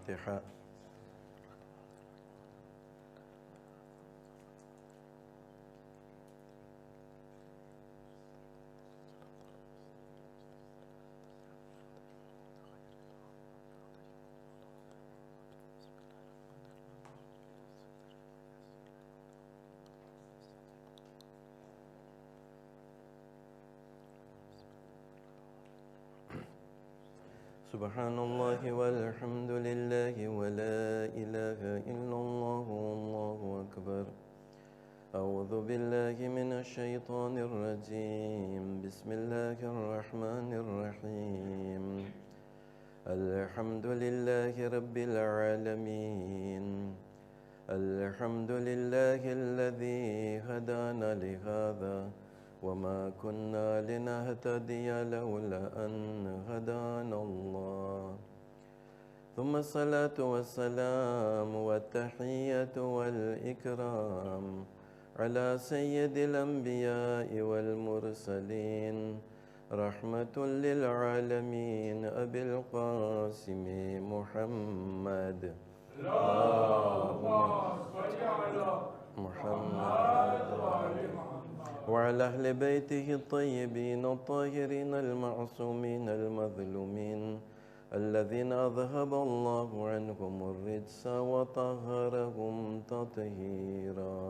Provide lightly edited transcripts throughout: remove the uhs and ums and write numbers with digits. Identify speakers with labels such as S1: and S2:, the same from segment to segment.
S1: الفاتحة. سبحان الله والحمد لله ولا إله إلا الله والله أكبر. أعوذ بالله من الشيطان الرجيم. بسم الله الرحمن الرحيم. الحمد لله رب العالمين. الحمد لله الذي هدانا لهذا وما كنا لنهتدي لولا أن هدانا الله. ثم الصلاة والسلام والتحية والإكرام على سيد الأنبياء والمرسلين رحمة للعالمين أبي القاسم محمد. اللهم صل على محمد وعلى أهل بيته الطيبين الطاهرين المعصومين المظلومين الذين أذهب الله عنهم الرجس وطهرهم تطهيرا.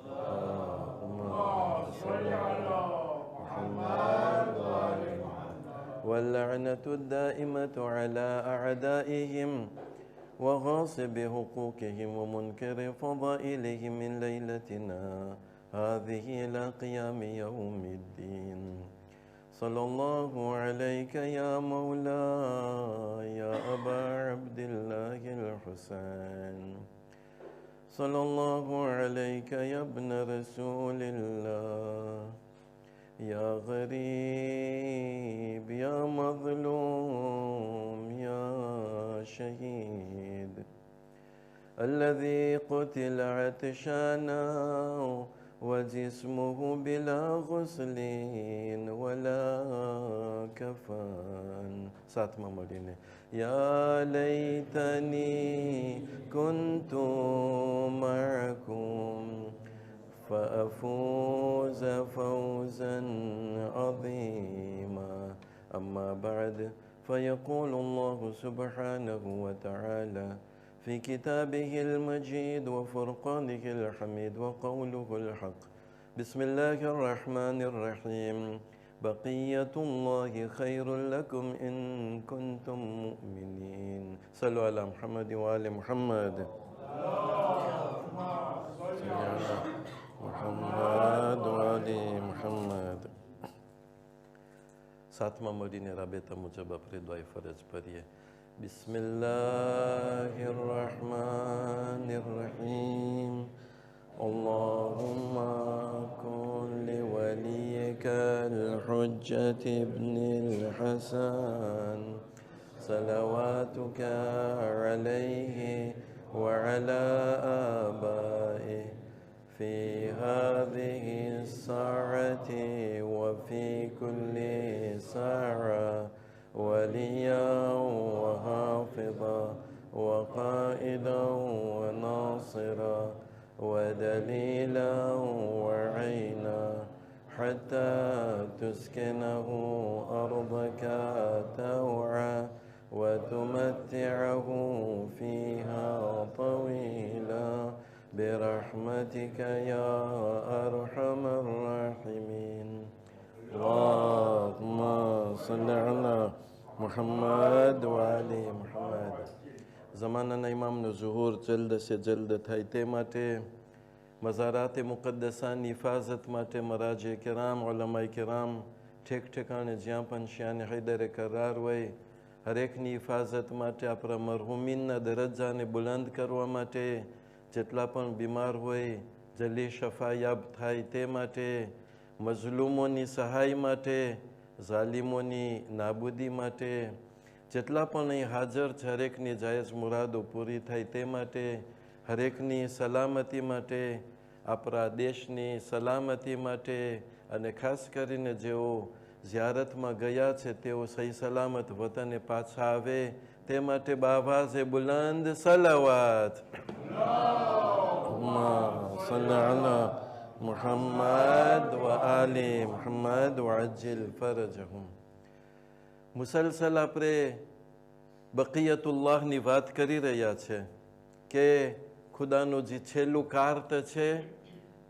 S1: اللهم صل على محمد وآل محمد. واللعنة الدائمة على أعدائهم وغاصب حقوقهم ومنكر فضائلهم من ليلتنا هذه إلى قيام يوم الدين. صلى الله عليك يا مولاي يا أبا عبد الله الحسين. صلى الله عليك يا ابن رسول الله. يا غريب يا مظلوم يا شهيد الذي قتل عطشانا وجسمه بلا غسل ولا كفان. ساتما مدينة. يا ليتني كنت معكم فأفوز فوزا عظيما. أما بعد، فيقول الله سبحانه وتعالى في كتابه المجيد وفرقانه الحميد وقوله الحق. بسم الله الرحمن الرحيم. بقية الله خير لكم إن كنتم مؤمنين. صلوا على محمد وآل محمد. اللهم صل على محمد وآل محمد. सातवां मदीने राबता मुजब अपने दुआ फर्ज पढ़िए. बिस्मिल्लाहिर्रहमानिर्रहीम. अल्लाहुम्मा कुन लिवलियिकल हुज्जति इब्निल हसन सलावातुका अलैहि व अला आबाइहि في هذه الساعة وفي كل ساعة وليا وحافظا وقائدا وناصرا ودليلا وعينا حتى تسكنه أرضك توعا وتمتعه فيها طويلا برحمتك يا أرحم الراحمين. اللهم صل على محمد وآل محمد. زماننا إمام ظهور جلد سے جلد تھائی تے ماتے مزارات مقدسانی حفاظت ماتے مراجع کرام علماء کرام ٹھیک ٹھکانے جیاں پنشیان حیدر قرار وے ہر ایک نی حفاظت ماتے اپرا مرحومین نا درجانے بلند کروا ماتے જેટલા પણ બીમાર હોય જલ્દી શફા યાબ થાય તે માટે મઝલૂમોની સહાય માટે ઝાલિમોની નાબૂદી માટે જેટલા પણ અહીં હાજર છે હરેકની જાયજ મુરાદો પૂરી થાય તે માટે હરેકની સલામતી માટે આપણા દેશની સલામતી માટે અને ખાસ કરીને જેઓ ઝિયારતમાં ગયા છે તેઓ સહી સલામત વતને પાછા આવે તે માટે બાવાઝે બુલંદ સલાવાત મુહમ્મદ વ આલી મુહમ્મદ વઅજ્જિલ ફરજહુમ. મુસલસલ આપણે બકિયતુલ્લાહની વાત કરી રહ્યા છે કે ખુદાનું જે છેલ્લું કાર્ત છે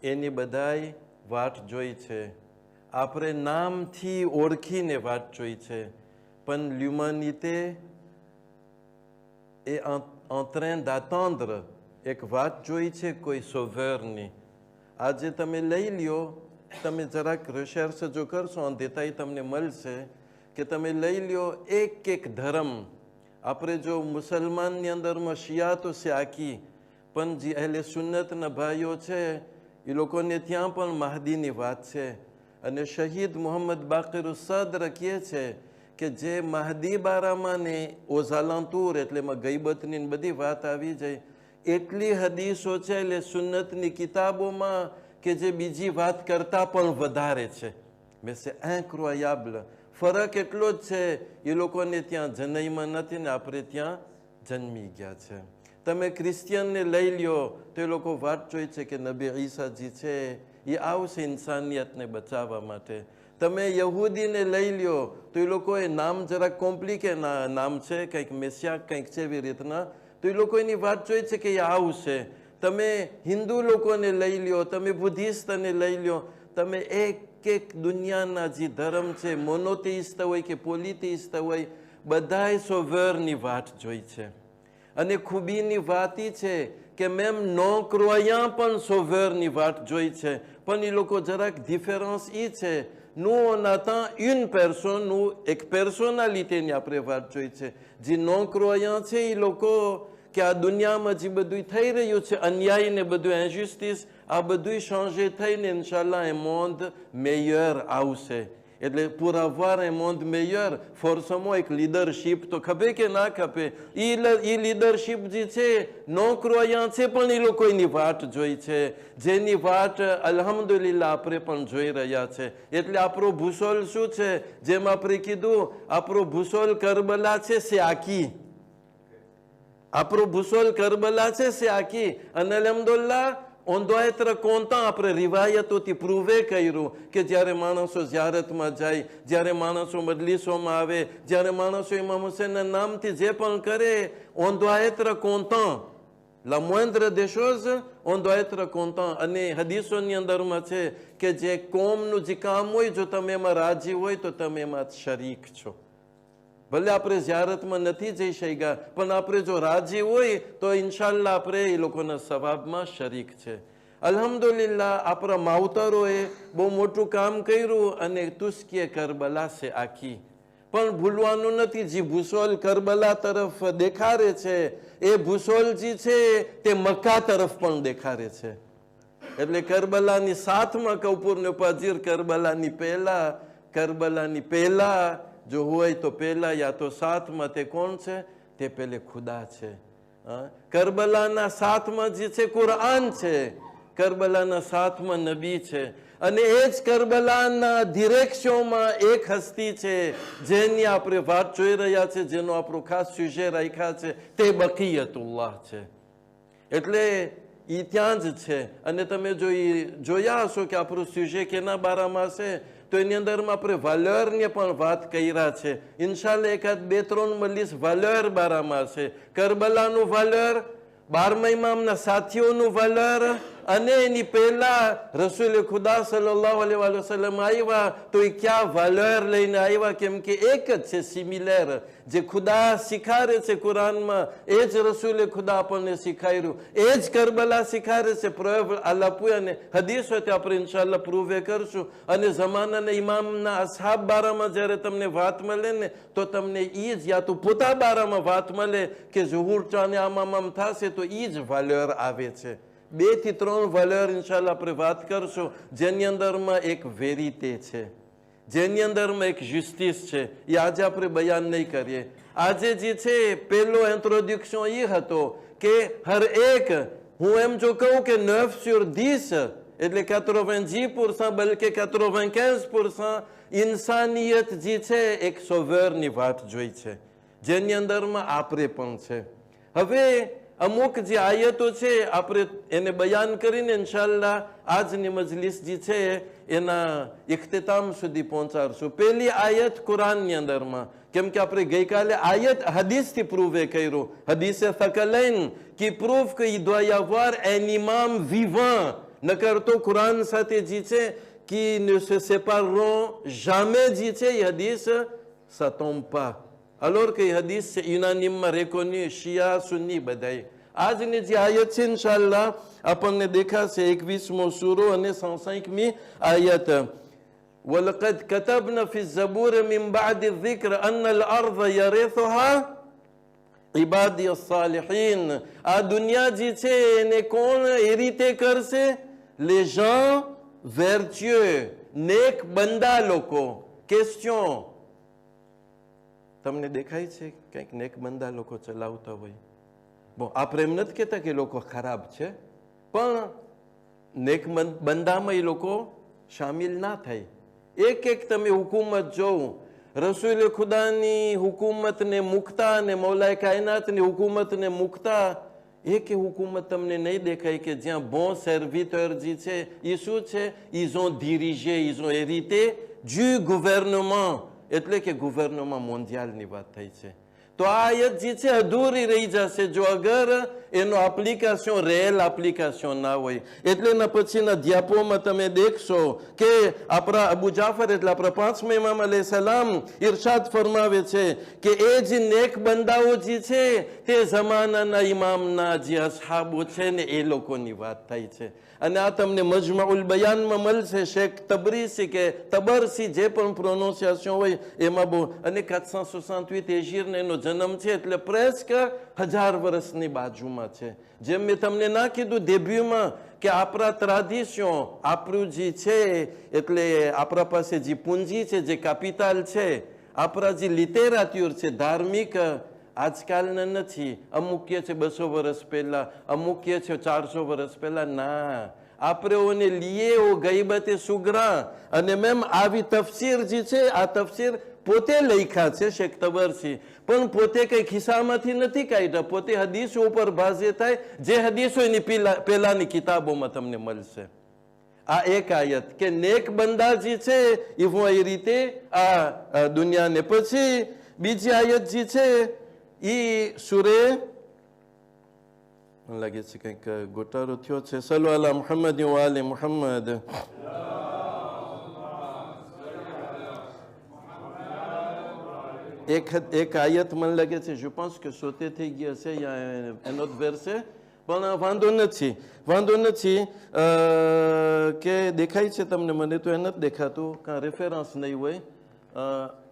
S1: એની બધાય વાટ જોઈ છે. આપણે નામથી ઓળખીને વાત જોઈ છે, પણ l'humanité est en train d'attendre એક વાત જોઈ છે કોઈ sauveur-ની. આજે તમે લઈ લ્યો, તમે જરાક રિસર્ચ જો કરશો en détail તમને મળશે કે તમે લઈ લ્યો એક ધર્મ. આપણે જો મુસલમાનની અંદરમાં શિયા તો સ્યાકી, પણ જે અહેલે સુન્નતના ભાઈઓ છે એ લોકોને ત્યાં પણ મહદીની વાત છે. અને શહીદ મોહમ્મદ બાકિર સદ્ર કહે છે કે જે મહદી બારામાં ને ઓઝાલાંતુર એટલે એમાં ગઈબતની બધી વાત આવી જાય, એટલી હદીસો છે એટલે સુન્નતની કિતાબોમાં કે જે બીજી વાત કરતાં પણ વધારે છે. મેં છે ઇન્ક્રોયાબલ. ફરક એટલો જ છે એ લોકોને ત્યાં જનઈમાં નથી ને આપણે ત્યાં જન્મી ગયા છે. તમે ક્રિશ્ચિયનને લઈ લ્યો તો એ લોકો વાત જોઈ છે કે નબી ઈસાજી છે એ આવશે ઇન્સાનિયતને બચાવવા માટે. તમે યહૂદીને લઈ લ્યો તો એ લોકોએ નામ જરાક કોમ્પ્લિકેટ નામ છે, કંઈક મેસિયા કંઈક છે એવી રીતના, તો એ લોકો એની વાત જોઈ છે કે એ આવશે. તમે હિન્દુ લોકોને લઈ લ્યો, તમે બુદ્ધિસ્ટને લઈ લ્યો, તમે એક દુનિયાના જે ધર્મ છે મોનોથિસ્ટ હોય કે પોલિથિસ્ટ હોય, બધાય સોવેરની વાત જોઈ છે. અને ખૂબીની વાત એ છે કે મેમ નો ક્રોયા પણ સોવેરની વાત જોઈ છે, પણ એ લોકો જરાક ડિફરન્સ એ છે. nous on attend une personne, nous એક પર્સોનાલિટીની આપણે વાત જોઈ છે. જે નો ક્રોયા છે એ લોકો કે આ દુનિયામાં જે બધું થઈ રહ્યું છે અન્યાય ને બધું ઇન્જસ્ટિસ, આ બધું ચેન્જ થઈને ઇન્શાલ્લાહ un monde meilleur આવશે. એટલે pour avoir un monde meilleur forcément એક લીડરશીપ તો ખપે કે ના ખપે. એ લીડરશીપ જે છે નો ક્રોયા છે પણ એ લોકો એની વાત જોઈ છે, જેની વાત અલ્હમ્દુલિલ્લાહ આપણે પણ જોઈ રહ્યા છે. એટલે આપણો ભૂસોલ શું છે, જેમ આપણે કીધું આપણો ભૂસોલ કરબલા છે સ્યાકી. આપણો ભૂસોલ કરબલા છે સ્યાકી. અને અલ્હમ્દુલિલ્લાહ on doit être content. આપણે રિવાયતોથી પ્રૂવે કર્યું કે જ્યારે માણસો ઝિયારતમાં જાય, જ્યારે માણસો મજલિસોમાં આવે, જ્યારે માણસો ઇમામ હુસૈનના નામથી જે પણ કરે, on doit être content. La moindre des choses, on doit être content. અને હદીસોની અંદરમાં છે કે જે કોમનું જે કામ હોય, જો તમે એમાં રાજી હોય તો તમે એમાં શરીક છો. ભલે આપણે ઝિયારતમાં નથી જઈ શક્યા, પણ આપણે જો રાજી હોય તો ઇન્શાલ્લાહ આપણે એ લોકોના સવાબમાં શરીક છે. અલ્હમ્દુલિલ્લાહ આપણા માવતરોએ બહુ મોટું કામ કર્યું અને તુસ્કીએ કરબલા છે આખી. પણ ભૂલવાનું નથી, જે ભૂસોલ કરબલા તરફ દેખાડે છે એ ભૂસોલ જે છે તે મક્કા તરફ પણ દેખાડે છે. એટલે કરબલાની સાથમાં કપૂરને પાજીર કરબલાની પહેલા જો હોય તો પહેલા યા તો સાથમાં તે કોણ છે, તે પેલે ખુદા છે. કરબલાના સાથમાં જે છે કુરઆન છે, કરબલાના સાથમાં નબી છે. અને એ જ કરબલાના ડિરેક્શનમાં એક હસ્તી છે જેની આપણે વાત જોઈ રહ્યા છે, જેનો આપણો ખાસ સુજે રાખ્યા છે, તે બકિયતુલ્લાહ છે. એટલે એ ત્યાં જ છે. અને તમે જોયા હશો કે આપણું સુજે કેના બારામાં છે, તો એની અંદરમાં આપણે વાલ્યોરની પણ વાત કર્યા છે. ઇન્શાલ્લાહ એકાદ 2-3 મજલિસ વાલ્યોર બારામાં છે. કરબલાનું વાલ્યોર, 12મા ઇમામના સાથીઓનું વાલ્યોર, અને એની પહેલા રસૂલ ખુદા સલ્લલ્લાહુ અલૈહિ વસલ્લમ આવ્યા તો એ ક્યાં વાલ્યોર લઈને આવ્યા, કેમ કે એક જ છે સિમિલર. જે ખુદા શીખાડે છે કુરાનમાં એ જ રસૂલ ખુદા આપણને શીખાડ્યું, એ જ કરબલા શીખાડે છે. પ્રયોગ આલાપુ અને હદીસ હોય તે આપણે ઇન્શાલ્લાહ પ્રૂવે કરશું. અને જમાનાના ઇમામના અસહાબ બારામાં જ્યારે તમને વાત મળે ને, તો તમને એ જ યા તો પોતા બારામાં વાત મળે કે ઝુહુર ચાને આમ થશે તો એ જ વાલ્યોર આવે છે. 2 થી 3 વાલ્યોર ઇન્શાલ્લાહ આપણે વાત કરશું, જેની અંદરમાં એક વેરિતે છે, જેની અંદરમાં એક જસ્ટિસ છે. એ આજે આપણે બયાન નહીં કરીએ. આજે જે છે પહેલો ઇન્ટ્રોડક્શન એ હતો કે હર એક, હું એમ જો કહું કે 9/10 એટલે 90% બલકે 95% ઇન્સાનિયત જે છે એક સોવેરની વાત જોઈ છે. જેની અંદરમાં આપરે પણ છે. હવે અમુક જે આયતો છે આપણે એને બયાન કરીને ઇન્શાઅલ્લાહ આજની મજલિસ જે છે એના ઇખ્તિતામ સુધી પહોંચાડશું. પહેલી આયત કુરાનની અંદરમાં, કેમ કે આપણે ગઈકાલે આયત હદીસથી પ્રૂવ કર્યું, હદીસે થકલૈન qui prouve qu'il doit y avoir un imam vivant, નકર તો કુરાન સાથે જે છે qui ne se sépareront jamais, જે છે એ હદીસ ça tombe pas. Alors que hadith c'est unanimement reconnu, શિયા સુન્ની બધાય. આજની જે આયત છે ઇન્શાઅલ્લાહ આપણને દેખાશે 21મો સૂરો અને 65મી આયત. وَلَقَدْ كَتَبْنَا فِي الزَّبُورِ مِنْ بَعْدِ الذِّكْرِ أَنَّ الْأَرْضَ يَرِثُهَا عِبَادِيَ الصَّالِحِينَ. આ દુનિયા જે છે એને કોણ એ રીતે કરશે? Les gens vertueux, નેક બંદા લોકો. ક્વેશ્ચન, તમને દેખાય છે કંઈક નેક બંદા લોકો ચલાવતા હોય? bon, આપણે એમ નથી કહેતા કે લોકો ખરાબ છે, પણ નેક બંદામાં એ લોકો શામિલ ના થાય. એક એક તમે હુકુમત જોવું, રસૂલ ખુદાની હુકુમતને મૂકતા અને મૌલાએ કાયનાતની હુકુમતને મૂકતા એક હુકુમત તમને નહીં દેખાય કે જ્યાં bon serviteur જે છે એ શું છે? ils ont dirigé, ils ont hérité du gouvernement, એટલે કે ગવર્નમેન્ટ મોન્ડિયાલની વાત થઈ છે. તો આ આયત જે છે અધૂરી રહી જશે જો અગર એનો એપ્લિકેશન રેલ એપ્લિકેશન ના હોય. એટલે એના પછીના અધ્યાપોમાં તમે દેખશો કે આપણા અબુ જાફર એટલે આપણા 5મા ઇમામ અલૈહિસ્સલામ ઇરશાદ ફરમાવે છે કે એ જે નેક બંદાઓ જે છે તે જમાનાના ઇમામના જે અસહાબો છે ને એ લોકોની વાત થાય છે. અને આ તમને મજમાઉલ બયાનમાં મળશે. શેખ તબરીસી કે તબરસી જે પણ પ્રોનાઉન્સિએશન હોય એમાં બહુ, અને 468 હિજરીનો એનો જન્મ છે એટલે પ્રેસ્ક 1000 વર્ષની બાજુમાં છે. જેમ મેં તમને ના કીધું ડેબ્યુમાં કે આપણા ટ્રાડિશન, આપણું જે છે એટલે આપણા પાસે જે પૂંજી છે, જે કેપિટલ છે, આપણા જે લિટરેચર છે ધાર્મિક, આજકાલના નથી. અમુક કે છે 200 વર્ષ પહેલા, અમુક કે છે 400 વર્ષ પહેલા. ના, આપણે ઓને લીએ ઓ ગઈબતે સુગરા. અને મેમ આવી તફસીર જે છે આ તફસીર પોતે લખ્યા છે શેખ તબરસી, પણ પોતે કઈ ખિસ્સામાંથી નથી કાઢ્યા, પોતે હદીસો ઉપર ભાઝે થાય જે હદીસો એની પહેલાની કિતાબોમાં તમને મળશે. આ એક આયત કે નેક બંદા જે છે એ રીતે આ દુનિયાને. પછી બીજી આયત જે છે ઈ સુરે, મને લાગે છે કંઈક ગોટાળો થયો છે. સલ્લુ અલા મુહમ્મદ વ આલે મુહમ્મદ. એક આયત મને લાગે છે je pense que sauté થઈ ગયા છે યા un autre verset, પણ વાંધો નથી કે દેખાય છે તમને? મને તો એ નથી દેખાતું, કાં રેફરન્સ નહીં હોય.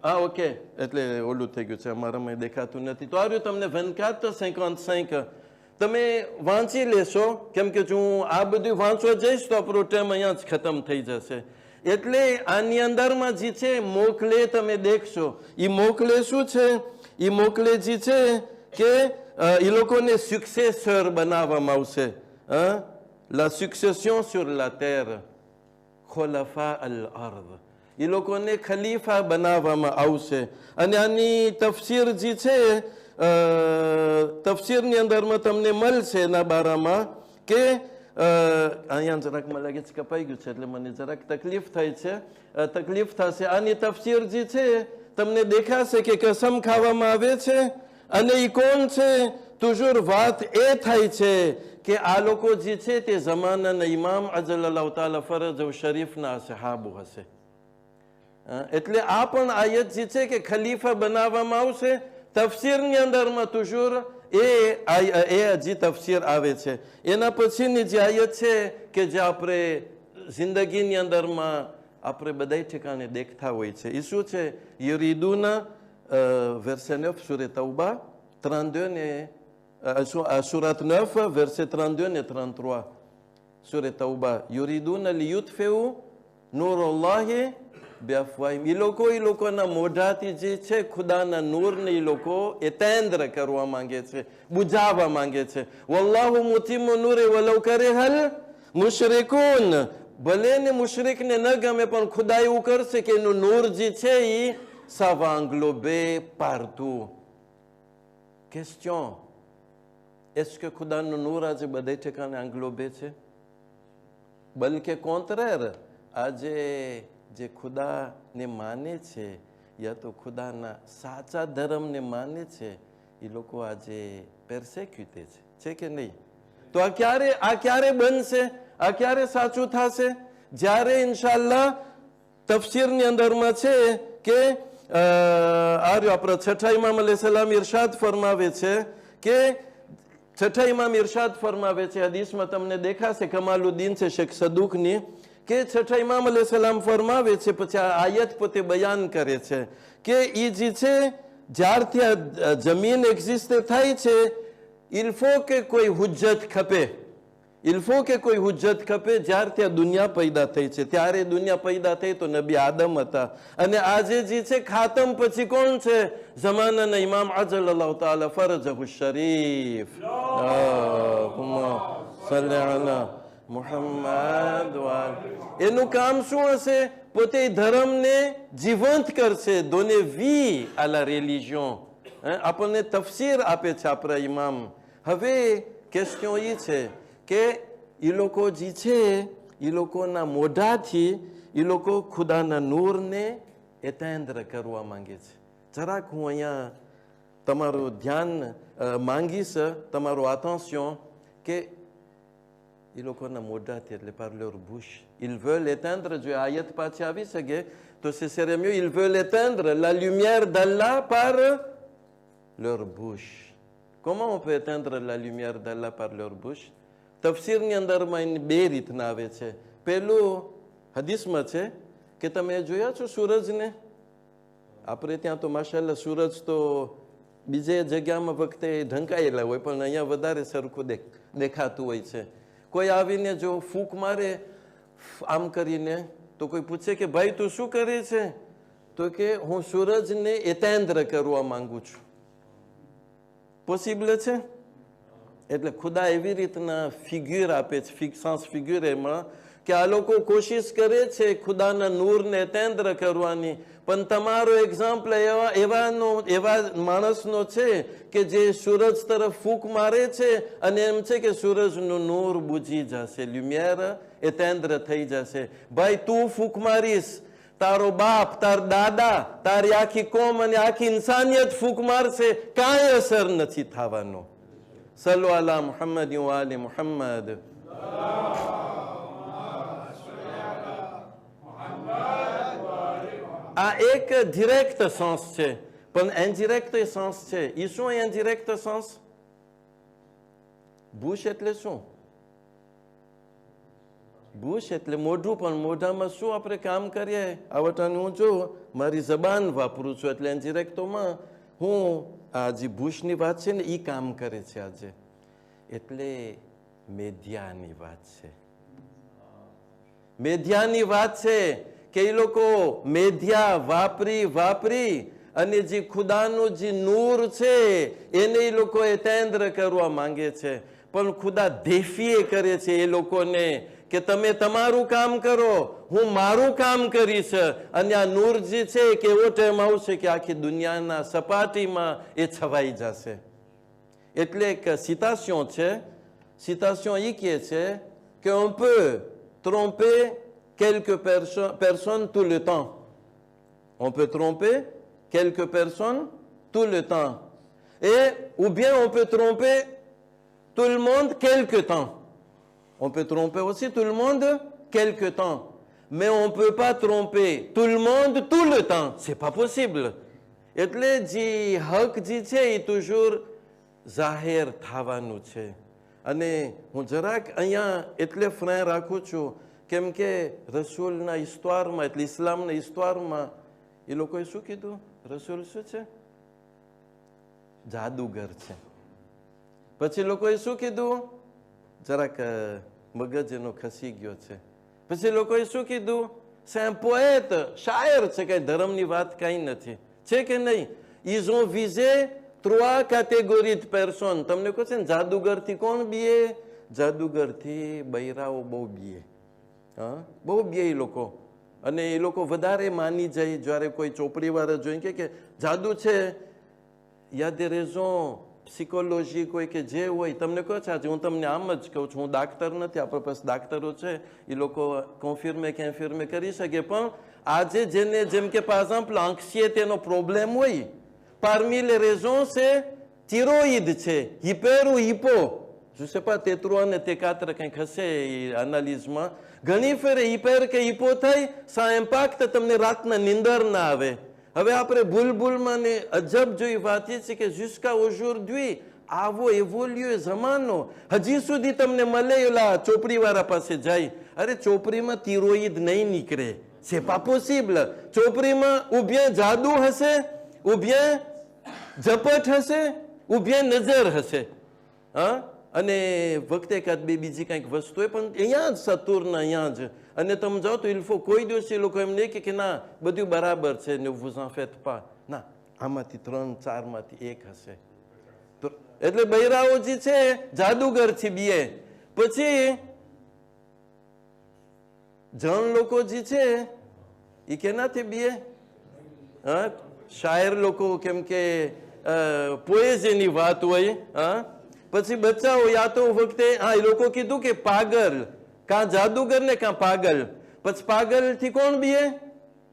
S1: ઓકે, એટલે ઓલું થઈ ગયું છે, અમારામાં દેખાતું નથી. તો આવ્યું તમને 24:55 તમે વાંચી લેશો, કેમ કે જો હું આ બધું વાંચવા જઈશ તો આપણો ટાઈમ અહીંયા જ ખતમ થઈ જશે. એટલે આની અંદરમાં જે છે મોકલે તમે દેખશો. એ મોકલે શું છે? એ મોકલે જે છે કે એ લોકોને સુક્સેસર બનાવવામાં આવશે. la succession sur la terre, ખુલફા અલ અર્દ, એ લોકોને ખલીફા બનાવવામાં આવશે. અને આની તફસીર જે છે તફસીરની અંદરમાં તમને મળશે એના બારામાં કે અહીંયા જરાક મને લાગે છે કપાઈ ગયું છે એટલે મને જરાક તકલીફ થાય છે, તકલીફ થશે. આની તફસીર જે છે તમને દેખાશે કે કસમ ખાવામાં આવે છે. અને એ કોણ છે? toujours વાત એ થાય છે કે આ લોકો જે છે તે જમાનાના ઇમામ અજલ્લાહુ તાલા ફરજ શરીફના સહાબો હશે. એટલે આ પણ આયત જે છે કે ખલીફા બનાવવામાં આવશે. તફસીરની અંદરમાં toujours એ હજી તફસીર આવે છે. એના પછીની જે આયત છે કે જે આપણે જિંદગીની અંદરમાં આપણે બધા ઠેકાણે દેખતા હોય છે. એ શું છે? યુરીદુના verset 9 સુરે તૌબા 32 ને સુરત 9 verset 32 ને 33 સુરે તૌબા. યુરીદુના લિયુતફિઉ નૂરુલ્લાહી બેઅફવાહિમ. એ લોકોના મોઢાથી જે છે ખુદાના નૂરને એ લોકો એતેન્દ્ર કરવા માંગે છે, બુઝાવવા માંગે છે. વલ્લાહુ મુતિમ્મુ નૂરે વલૌ કરિહલ મુશરિકૂન. ભલે ને મુશરિકને ન ગમે પણ ખુદા એવું કરશે કે એનું નૂર જે છે એ સાવ englobe partout. Question, est-ce que ખુદાનું નૂર આજે બધે ઠેકાણે આંગલોબે છે? બલકે કોન્ટ્રેર, આજે જે ખુદાને માને છે યા તો ખુદાના સાચા ધર્મને માને છે એ લોકો આજે પેર્સેક્યુટે છે કે નહીં? તો આ ક્યારે બનશે? આ ક્યારે સાચું થશે? જ્યારે ઇન્શાલ્લાહ તફસીરની અંદરમાં છે કે આપણા છઠ્ઠા ઇમામ અલૈહિસ્સલામ ઇરશાદ ફરમાવે છે કે છઠ્ઠા ઇમામ ઇરશાદ ફરમાવે છે, હદીસમાં તમને દેખાશે, કમાલુદ્દીન છે શેખ સદુકની, કે છઠ્ઠા ઇમામ અલૈહિસ્સલામ ફરમાવે છે, પછી આ આયત પોતે બયાન કરે છે કે એ જે છે જ્યારથી આ જમીન એક્ઝિસ્ટ થાય છે il faut કે કોઈ હુજ્જત ખપે, il faut કે કોઈ હુજ્જત ખપે. જ્યારથી આ દુનિયા પેદા થઈ છે ત્યારે દુનિયા પેદા થઈ તો નબી આદમ હતા, અને આજે જે છે ખાતમ પછી કોણ છે? જમાનાના ઇમામ અજલ્લાહુ તાલા ફરજહુ શરીફ. સલ્લી અલા મુહમ્મદ. એનું કામ શું હશે? પોતે ધર્મને જીવંત કરશે. donner vie à la religion. આપણને તફસીર આપે છે આપણા ઇમામ. હવે ક્વેશ્ચન એ છે કે એ લોકો જે છે એ લોકોના મોઢાથી એ લોકો ખુદાના નૂરને એતેન્દ્ર કરવા માંગે છે. જરાક હું અહીંયા તમારું ધ્યાન માંગીશ, તમારું attention, કે એ લોકોના મોઢાથી એટલે par leur bouche. Ils veulent éteindre, જો આયત પાછી આવી શકે તો c'est sérieux, ils veulent éteindre la lumière d'Allah par leur bouche. Comment on peut éteindre la lumière d'Allah par leur bouche? તફસીરની અંદરમાં એની બે રીતના આવે છે. પહેલું હદીસમાં છે કે તમે જોયા છો સૂરજને? આપણે ત્યાં તો માશાલ્લાહ સૂરજ તો બીજે જગ્યામાં વખતે ઢંકાયેલા હોય, પણ અહીંયા વધારે સરખું દેખાતું હોય છે. કોઈ આવીને જો ફૂંક મારે આમ કરીને તો કોઈ પૂછે કે ભાઈ તું શું કરે છે? તો કે હું સૂરજને એતેન્દ્ર કરવા માંગુ છું. પોસિબલ છે? એટલે ખુદા એવી રીતના ફિગ્યુર આપે છે, ફિક્સાન્સ ફિગ્યુર એમાં, કે આ લોકો કોશિશ કરે છે ખુદાના નૂરને એતેન્દ્ર કરવાની, પણ તમારો એક્ઝામ્પલ એવા માણસનો છે કે જે સૂરજ તરફ ફૂંક મારે છે અને એમ છે કે સૂરજનું નૂર બુજી જશે, લ્યુમિયર એતેન્દ્ર થઈ જશે. ભાઈ તું ફૂંક મારીશ, તારો બાપ, તાર દાદા, તારી આખી કોમ અને આખી ઇન્સાનિયત ફૂંક મારશે, કાંઈ અસર નથી થવાનો. સલ્લુ અલા મુહમ્મદ વ આલી મુહમ્મદ. આ એક ડિરેક્ટ સેન્સ છે, પણ ઇનડિરેક્ટ સેન્સ છે. એ શું ઇનડિરેક્ટ સેન્સ? બુશ એટલે શું? બુશ એટલે મોઢું, પણ મોઢામાં શું આપણે કામ કરીએ? આવટાનું હું જો મારી જબાન વાપરું છું એટલે ઇનડિરેક્ટમાં હું આ જે બુશની વાત છે ને એ કામ કરે છે આજે. એટલે મેધિયાની વાત છે. મેધિયાની વાત છે કે એ લોકો મેધિયા વાપરી અને જે ખુદાનું જે નૂર છે એને એ લોકો એતેન્દ્ર કરવા માંગે છે, પણ ખુદા દેફીએ કરે છે એ લોકોને કે તમે તમારું કામ કરો, હું મારું કામ કરીશ. અને આ નૂર જે છે કે એવો ટાઈમ આવશે કે આખી દુનિયાના સપાટીમાં એ છવાઈ જશે. એટલે એક સિતાશન છે. સિતાશન એ કહે છે કે on peut tromper quelques personnes tout le temps. On peut tromper quelques personnes tout le temps. Ou bien on peut tromper tout le monde quelque temps. On peut tromper aussi tout le monde quelque temps. Mais on ne peut pas tromper tout le monde tout le temps. Ce n'est pas possible. એટલે જે હક જે છે એ toujours જાહેર થવાનું છે. અને હું જરાક અહીંયા એટલે ફ્રેન્ડ રાખું છું કેમ કે રસૂલના ઇસ્તવારમાં એટલે ઇસ્લામના ઇસ્તવારમાં એ લોકોએ શું કીધું? રસૂલ શું છે? જાદુગર છે. પછી લોકોએ શું કીધું? જરાક મગજ એનો ખસી ગયો છે. પછી લોકોએ શું કીધું? c'est un poète, શાયર છે, કઈ ધર્મની વાત કઈ નથી. છે કે નહીં? ils ont visé 3 catégories de personnes. તમને કહો છે ને જાદુગરથી કોણ બીએ? જાદુગરથી બૈરાઓ બહુ બીએ. હા, બહુ બીએ એ લોકો. અને એ લોકો વધારે માની જાય જ્યારે કોઈ ચોપડીવાળા જોઈને કે જાદુ છે. il y a des raisons સિકોલોજી કોઈ કે જે હોય તમને કહો છો, આજે હું તમને આમ જ કહું છું, હું ડાક્ટર નથી, આપણા પાસે ડાક્ટરો છે, એ લોકો કોન્ફર્મે કરી શકે, પણ આજે જેને જેમ કે par exemple anxiétéનો પ્રોબ્લેમ હોય, parmi les raisons c'est thyroïde છે, hyper ou hypo, je sais pas T3 અને T4 કંઈક હશે એ એનાલિઝમાં, ઘણી ફેરે hyper કે hypo થાય, ça impact તમને રાતના નીંદર ના આવે. હવે આપણે ભૂલમાં ને અજબ જોઈ વાત એ છે કે jusqu'à aujourd'hui આવો એવોલ્યુએ જમાનો હજી સુધી તમને મળે ઓલા ચોપડીવાળા પાસે જાય, અરે ચોપડીમાં તિરોઈડ નહીં નીકળે, c'est pas possible. ચોપડીમાં ou bien જાદુ હશે, ou bien ઝપટ હશે, ou bien નજર હશે. હા, અને વખતે એકાદ બે બીજી કંઈક વસ્તુ હોય, પણ અહીંયા જ સતુરના અહીંયા જ. અને તમે જાઓ તો ઇલ્ફો કોઈ દિવસ એ લોકો એમ નહીં કે ના બધું બરાબર છે ને vous en faites pas, ના, આમાંથી 3-4 માંથી એક હશે. તો એટલે બૈરાઓ જે છે જાદુગર છે બીએ. પછી જણ લોકો જે છે એ કેનાથી બીએ? હા, શાયર લોકો, કેમ કે પોએઝીની વાત હોય. હા, પછી બચ્ચાઓ યા તો વખતે હા એ લોકો કીધું કે પાગલ, કાં જાદુગર ને કાં પાગલ. પછી પાગલ થી કોણ બીએ?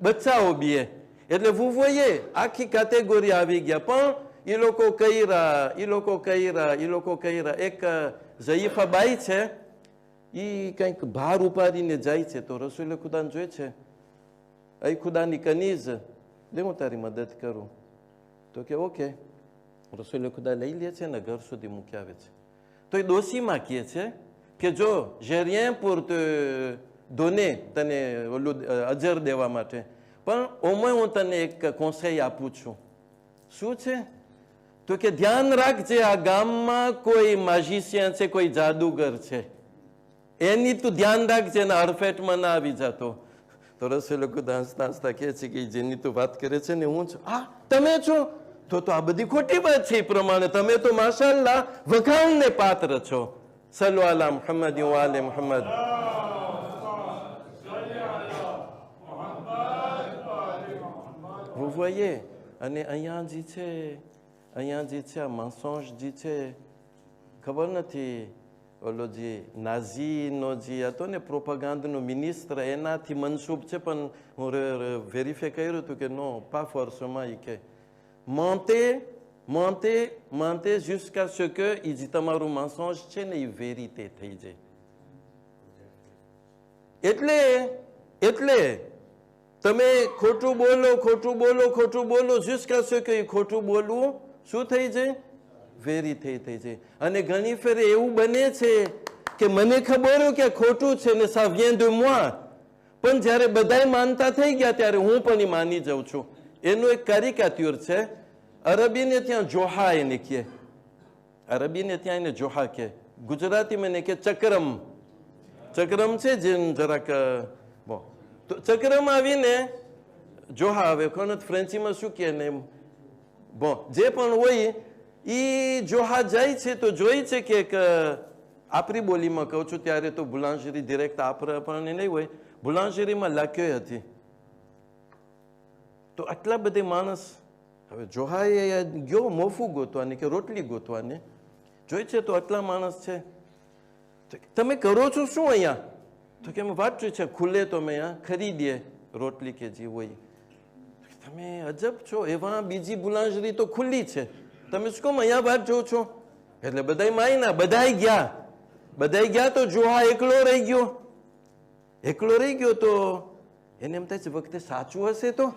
S1: બચ્ચાઓ બીએ. એટલે vous voyez આખી કેટેગરી આવી ગયા. પણ એ લોકો કર્યા. એક ઝયીફા બાઈ છે, એ કંઈક ભાર ઉપાડીને જાય છે, તો રસૂલે ખુદાને જોઈ છે, અહીં ખુદાની કનીઝ લે હું તારી મદદ કરું. તો કે ઓકે, રસૂલે ખુદા લઈ લે છે ને ઘર સુધી મૂકી આવે છે. તો એ ડોશીમાં કહે છે કે જો j'ai rien pour te donner, તને ઓલું અજર દેવા માટે, પણ au moins હું તને એક conseil આપું છું. શું છે? તો કે ધ્યાન રાખજે, આ ગામમાં કોઈ મેજિશિયન છે, કોઈ જાદુગર છે, એની તું ધ્યાન રાખજે ને હરફેટમાં ના આવી જતો. તો રસૂલ ખુદા હસતા હસતા કહે છે કે જેની તું વાત કરે છે ને હું છું. હા, તમે છો? તો આ બધી ખોટી વાત છે. એ પ્રમાણે તમે તો માશાઅલ્લાહ વખાણને પાત્ર છો. સલ્લુ અલા મુહમ્મદ વ આલે મુહમ્મદ. vous voyez, અને અહીંયા જે છે આ મensonge જે છે, ખબર નથી ઓલો જે નાઝીનો જે હતો ને પ્રોપેગેન્ડાનો મિનિસ્ટર, એનાથી મનસૂબ છે, પણ હું વેરીફાઈ કર્યું હતું કે નો, pas forcément. એ કે mentez jusqu'à ce que એ જે તમારું mensonge છે ને એ વેરીતે થઈ જાય. એટલે તમે ખોટું બોલો jusqu'à ce que એ ખોટું બોલવું શું થઈ જાય? વેરીતે થઈ જાય. અને ઘણી ફેર એવું બને છે કે મને ખબર હોય કે ખોટું છે ને ça vient de moi, પણ જ્યારે બધાય માનતા થઈ ગયા ત્યારે હું પણ એ માની જાઉં છું. એનું એક કેરિકેચર છે. અરબીને ત્યાં જોહા એને કહે, અરબીને ત્યાં એને જોહા કહે, ગુજરાતીમાં એને કહે ચક્રમ. ચક્રમ છે જેમ જરાક તો ચક્રમ આવીને જોહા આવે. કોણ ફ્રેન્ચીમાં શું કહે ને જે પણ હોય એ જોહા જાય છે. તો જોઈ છે કે આપણી બોલીમાં કહું છું ત્યારે તો બુલાંશરી ડિરેક્ટ આપણને નહીં હોય, બુલાંશરીમાં લાખ્યો હતી. તો આટલા બધે માણસ, હવે જોહાએ ગયો મોફું ગોતવાની કે રોટલી ગોતવાની, જોઈ છે તો આટલા માણસ છે. તમે કરો છો શું અહીંયા? તો કે અમે વાત જોઈ છે, ખુલે તો અમે અહીંયા ખરીદીએ રોટલી કે જે હોય. તમે અજબ છો, એવા બીજી બુલાંશરી તો ખુલ્લી છે, તમે શું કહો અહીંયા વાત જોઉં છો? એટલે બધા માયના, બધાય ગયા તો જોહા એકલો રહી ગયો. તો એને એમ થાય છે વખતે સાચું હશે તો,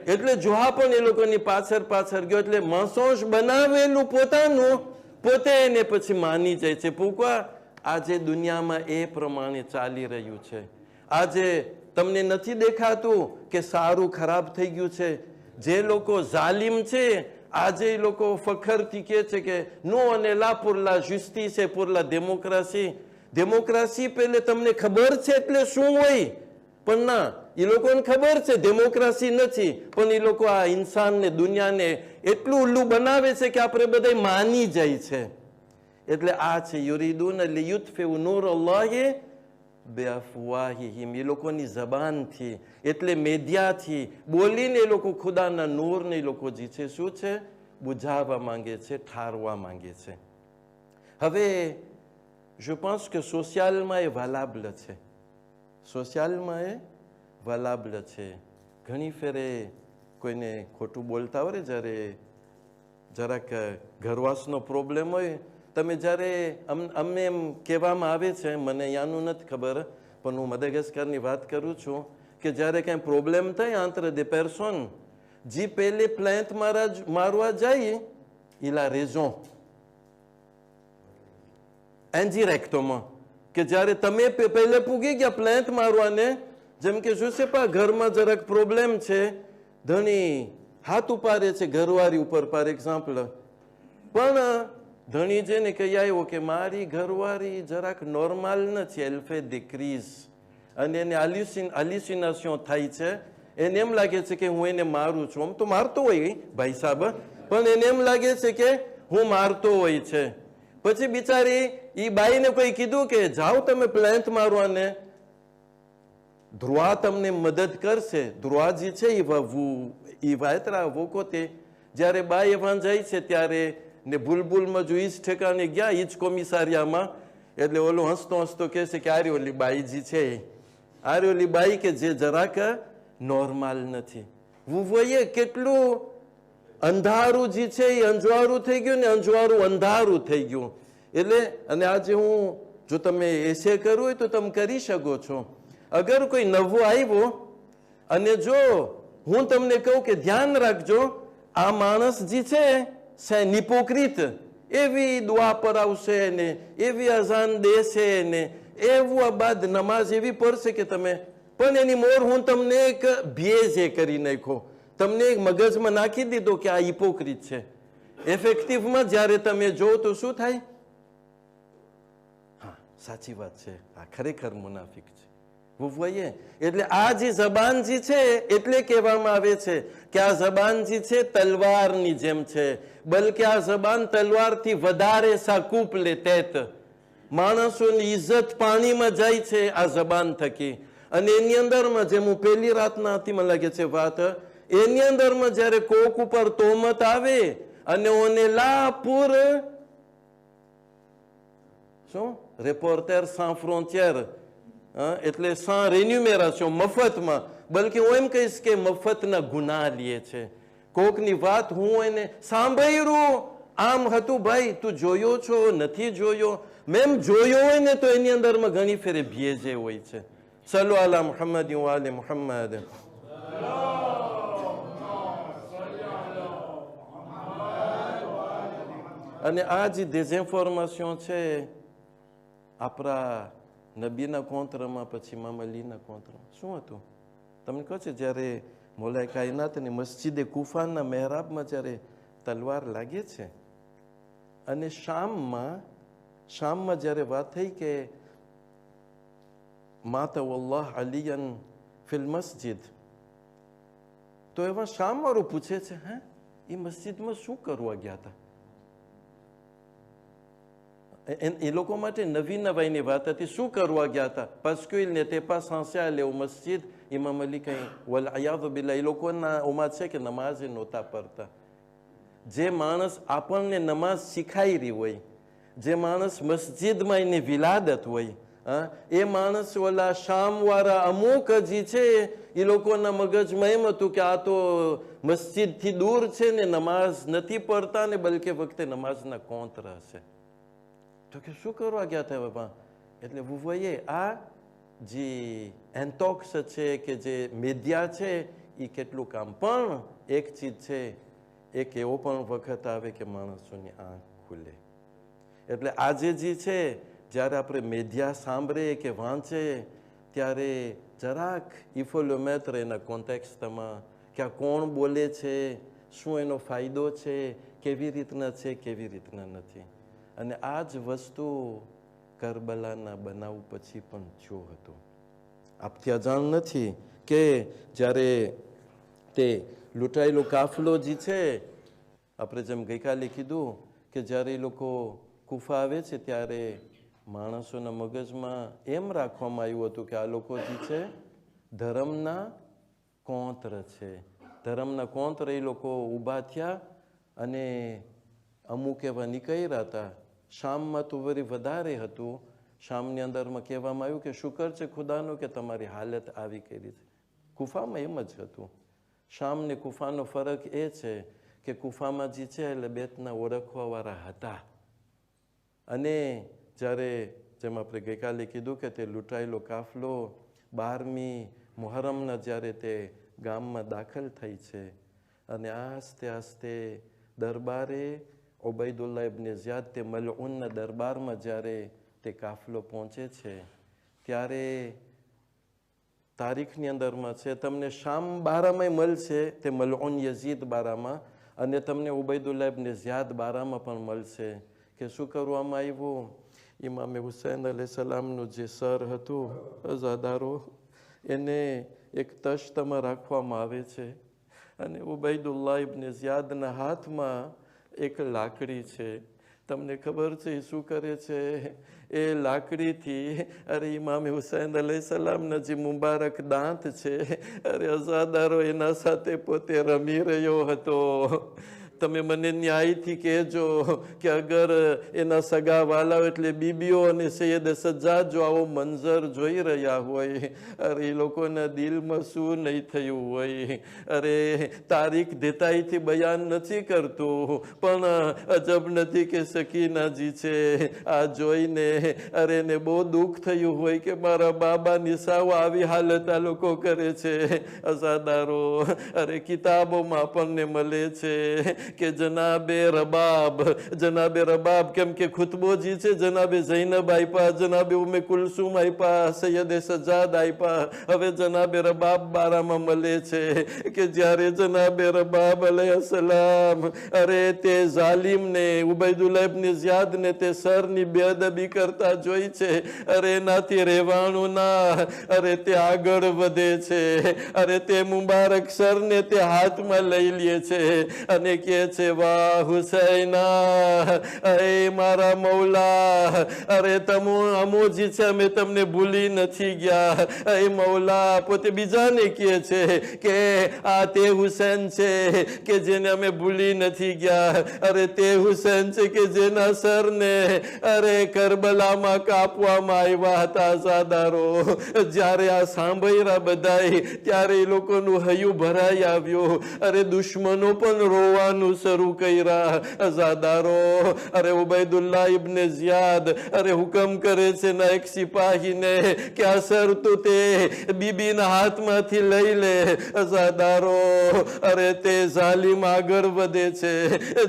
S1: એટલે જોહા પણ એ લોકોની પાછળ ગયો. એટલે મસોશ બનાવેલું પોતાનું પોતે એને પછી માની જાય છે. પૂકવા આજે દુનિયામાં એ પ્રમાણે ચાલી રહ્યું છે. આજે તમને નથી દેખાતું કે સારું ખરાબ થઈ ગયું છે? જે લોકો જાલિમ છે આજે એ લોકો ફખરથી કહે છે કે નો અને લા pour la justice et pour la démocratie. Democracy પેલે તમને ખબર છે એટલે શું હોય? પણ ના, એ લોકોને ખબર છે ડેમોક્રેસી નથી, પણ એ લોકો આ ઇન્સાનને દુનિયાને એટલું ઉલ્લુ બનાવે છે કે આપણે બધા માની જાય છે. એટલે આ છે યુરીદુન લિયુતફિઉ નૂરલ્લાહી બેઅફવાહિહિમ. એ લોકોની જબાનથી એટલે મેદિયાથી બોલીને એ લોકો ખુદાના નૂરને એ લોકો જે છે શું છે બુઝાવવા માંગે છે, ઠારવા માંગે છે. હવે je pense que સોશિયલમાં એ વાલાબલ છે. સોશિયલમાં એ વાલાબલ છે. ઘણી ફેરે કોઈને ખોટું બોલતા હોય જ્યારે જરાક ઘરવાસનો પ્રોબ્લેમ હોય, તમે જ્યારે અમને એમ કહેવામાં આવે છે, મને અહીંયાનું નથી ખબર પણ હું મદાગાસ્કરની વાત કરું છું, કે જ્યારે કંઈ પ્રોબ્લેમ થાય entre des personnes, જે પહેલે પ્લેન્ટ મારવા જાય il a raison indirectement, કે જ્યારે તમે પહેલે પૂગી ગયા પ્લેન્ટ મારવાને, જેમ કે je sais pas ઘરમાં જરાક પ્રોબ્લેમ છે, ધણી હાથ ઉપાડે છે ઘરવાળી ઉપર par exemple, પણ ધણી જેને કહી આવ્યો કે મારી ઘરવાળી જરાક નોર્મલ નથી, elle fait des crises અને એને હાલ્યુસિનેશન થાય છે, એને એમ લાગે છે કે હું એને મારું છું. આમ તો મારતો હોય ભાઈ સાહેબ, પણ એને એમ લાગે છે કે હું મારતો હોય છે. પછી બિચારી એ બાઈને કોઈ કીધું કે જાઓ તમે પ્લેન્ટ મારવાને, ધ્રુવા તમને મદદ કરશે. ધ્રુવાજી છે એ વાયતરા વોકોતે, જ્યારે બા એવાં જાય છે ત્યારે ને બુલબુલમાં જો ઈજ ઠેકાણે ગયા ઈજ કોમિસારિયામાં, એટલે ઓલો હસતો હસતો કહે છે કે આરી ઓલી બાઈજી છે, આરી ઓલી બાઈ કે જે જરાક નોર્મલ નથી. હું જોઈએ કેટલું અંધારું જે છે એ અંજવાળું થઈ ગયું ને અંજવાળું અંધારું થઈ ગયું. એટલે અને આજે હું જો તમે એસે કરવું હોય તો તમે કરી શકો છો. અગર કોઈ નવો આવ્યો અને જો હું તમને કહું કે ધ્યાન રાખજો, આ માણસ જે છે c'est hypocrite, એવી દુઆ પર આવશે ને એવી અઝાન દેશે ને એવું બાદ નમાઝ એવી પડશે કે તમે, પણ એની મોર હું તમને એક ભેજ કરી નાખો, તમને એક મગજમાં નાખી દીધો કે આ હિપોક્રિટ છે. ઇફેક્ટિવમાં જ્યારે તમે જો તો શું થાય? હા, સાચી વાત છે, આ ખરેખર મુનાફિક છે. vous voyez, એટલે આ જે જબાન જે છે એટલે કહેવામાં આવે છે કે આ જબાન જે છે તલવારની જેમ છે, બલકે આ જબાન તલવારથી વધારે સાકૂપ લે તેત. માણસોની ઇજ્જત પાણીમાં જાય છે આ જબાન થકી. અને એની અંદરમાં જેમ હું પહેલી રાતના હતી મને લાગે છે વાત, એની અંદરમાં જ્યારે કોક ઉપર તોમત આવે અને ઓને લા પૂર શું રિપોર્ટર sans frontières, એટલે sans rémunération, મફતમાં, બલકે હું એમ કહીશ કે મફતના ગુના લે છે. કોકની વાત હું એને સાંભળ્યું, આમ હતું ભાઈ, તું જોયો છો નથી જોયો, મેમ જોયો હોય ને તો એની અંદરમાં ઘણી ફેરે ભેજે હોય છે. સલ્લુ અલા મુહમ્મદ વ આલે મુહમ્મદ. અને આ જે ડિઝઇન્ફોર્મેશન છે આપણા નબીના કોંત્રમાં, પછી ઇમામ અલીના કોંત્રમાં શું હતું તમને કહો છે, જ્યારે મોલાએ કાયનાતની મસ્જિદે કુફાના મહેરાબમાં જ્યારે તલવાર લાગે છે અને શામમાં જ્યારે વાત થઈ કે માતા વલ્લાહ અલિયન ફિલ મસ્જિદ, તો એમાં શામવાળું પૂછે છે, હે એ મસ્જિદમાં શું કરવા ગયા હતા? એ લોકો માટે નવી નવાઈની વાત હતી, શું કરવા ગયા હતા? parce qu'il n'était pas censé aller au masjid. ઇમામ અલી કંઈ વલયાઝુ બિલ્લાહ, એ લોકોના ઓમાં છે કે નમાઝ નહોતા પડતા. જે માણસ આપણને નમાઝ શીખાઈ રહી હોય, જે માણસ મસ્જિદમાં એની વિલાદત હોય, એ માણસ ઓલા શામવાળા અમુક હજી છે એ લોકોના મગજમાં એમ હતું કે આ તો મસ્જિદથી દૂર છે ને નમાઝ નથી પડતા ને બલકે વખતે નમાઝના કોંત્ર હશે. તો કે શું કરવા ગયા હતા બાપા? એટલે vous voyez, આ જે એન્ટોક્સ છે કે જે મીડિયા છે એ કેટલું કામ. પણ એક ચીજ છે, એક એવો પણ વખત આવે કે માણસોની આંખ ખુલે. એટલે આજે જે છે જ્યારે આપણે મીડિયા સાંભળે કે વાંચે ત્યારે જરાક ઇફોલોમેત્ર એના કોન્ટેક્સ્ટમાં કે આ કોણ બોલે છે, શું એનો ફાયદો છે, કેવી રીતના છે, કેવી રીતના નથી. અને આ જ વસ્તુ કરબલાના બનાવ પછી પણ જો હતું. આપથી અજાણ નથી કે જ્યારે તે લૂંટાયેલો કાફલો જે છે, આપણે જેમ ગઈકાલે કીધું કે જ્યારે એ લોકો કુફા આવે છે ત્યારે માણસોના મગજમાં એમ રાખવામાં આવ્યું હતું કે આ લોકો જે છે ધર્મના કોંત્ર છે. ધર્મના કોંત્ર એ લોકો ઊભા થયા અને અમુક એવા નીકળ્યા હતા. શામમાં તો વળી વધારે હતું. શામની અંદરમાં કહેવામાં આવ્યું કે શુકર છે ખુદાનો કે તમારી હાલત આવી કરી છે. કુફામાં એમ જ હતું. શામ ને કુફાનો ફરક એ છે કે કુફામાં જે છે એટલે બેતના ઓળખવાવાળા હતા. અને જ્યારે જેમ આપણે ગઈકાલે કીધું કે તે લૂંટાયેલો કાફલો 12મી મુહર્રમના જ્યારે તે ગામમાં દાખલ થઈ છે અને આસ્તે આસ્તે દરબારે ઉબૈદુલ્લાહ ઇબ્ન ઝિયાદ તે મલઉનના દરબારમાં જ્યારે તે કાફલો પહોંચે છે ત્યારે તારીખની અંદરમાં છે તમને શામ બારામાં મળશે તે મલઉન યઝીદ બારામાં, અને તમને ઉબૈદુલ્લાહ ઇબ્ન ઝિયાદ બારામાં પણ મળશે કે શું કરવામાં આવ્યું. ઇમામે હુસૈન અલૈહિસ્સલામનું જે સર હતું અઝાદારો એને એક તશ્તમાં રાખવામાં આવે છે અને ઉબૈદુલ્લાહ ઇબ્ન ઝિયાદના હાથમાં એક લાકડી છે. તમને ખબર છે શું કરે છે? એ લાકડીથી અરે ઇમામ હુસૈન અલૈહિસ્સલામના જે મુબારક દાંત છે અરે અઝાદારો એના સાથે પોતે રમી રહ્યો હતો. તમે મને ન્યાયથી કહેજો કે અગર એના સગા વાલાઓ એટલે બીબીઓ અને સૈયદ સજ્જાદ જો આવો મંઝર જોઈ રહ્યા હોય, અરે એ લોકોના દિલમાં શું નહીં થયું હોય. અરે તારીખ દેતાઈથી બયાન નથી કરતું, પણ અજબ નથી કે સકીનાજી છે આ જોઈને અરે ને બહુ દુઃખ થયું હોય કે મારા બાબાની સાવ આવી હાલત આ લોકો કરે છે. અઝાદારો અરે કિતાબોમાં આપણને મળે છે કે જનાબે રબાબ કેમ કે ખુતબોજી છે જનાબે ઝૈનબ આપ્યા, જનાબે ઉમ્મે કુલસુમ આપ્યા, સૈયદે સજ્જાદ આપ્યા. હવે જનાબે રબાબ બારામાં મળે છે કે જ્યારે જનાબે રબાબ અલૈહિસ્સલામ અરે તે ઝાલિમને ઉબૈદુલ્લાહ ઇબ્ન ઝિયાદને તે સરની બેઅદબી કરતા જોઈ છે. અરે એનાથી રહેવાનું ના, અરે તે આગળ વધે છે. અરે તે મુબારક સરને તે હાથમાં લઈ લે છે અને કે છે વાહ હુસૈના, અરે મારા મૌલા, અરે અમોજી છે અમે તમને ભૂલી નથી ગયા. એ મૌલા પોતે બીજાને કહે છે કે આ તે હુસૈન છે કે જેને અમે ભૂલી નથી ગયા. અરે તે હુસૈન છે કે જેના સરને અરે કરબલામાં કાપવામાં આવ્યા હતા. ઝાદારો જ્યારે આ સાંભળ્યા બધાય ત્યારે એ લોકોનું હૈયું ભરાઈ આવ્યું. અરે દુશ્મનો પણ રોવાનું શરૂ કર્યા. ઝાદારો અરે ઉબૈદુલ્લાહ ઇબ્ન ઝિયાદ અરે હુકમ કરે છે ના એક સિપાહીને કે આ સર તો તે બીબીના હાથમાંથી લઈ લે. ઝાદારો અરે તે ઝાલિમ આગળ વધે છે.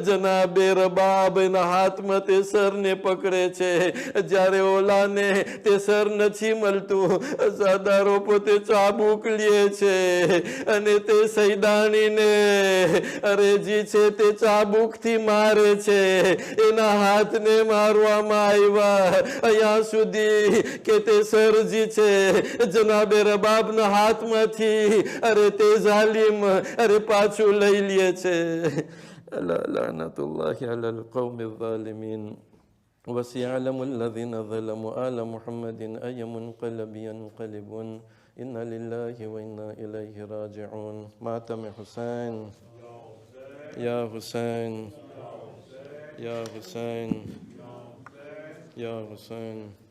S1: જનાબે રબાબ એના હાથમાં તે સરને પકડે છે. જ્યારે ઓલાને તે સર નથી મળતું, ઝાદારો પોતે ચાબુક લે છે અને તે સૈદાણીને અરે જી છે તે ચાબુકથી મારે છે. એના હાથને મારવામાં આવ્યા અહીંયા સુધી કે તે સરજી છે જનાબે રબાબના હાથમાંથી અરે તે ઝાલિમ અરે પાછું લઈ લે છે. લઅનતુલ્લાહિ અલલ કૌમિઝ ઝાલિમીન. وسيعلم الذين ظلموا آل محمد أي منقلب ينقلبون إنا لله وإنا إليه راجعون. ماتم حسين يا حسين يا حسين يا حسين.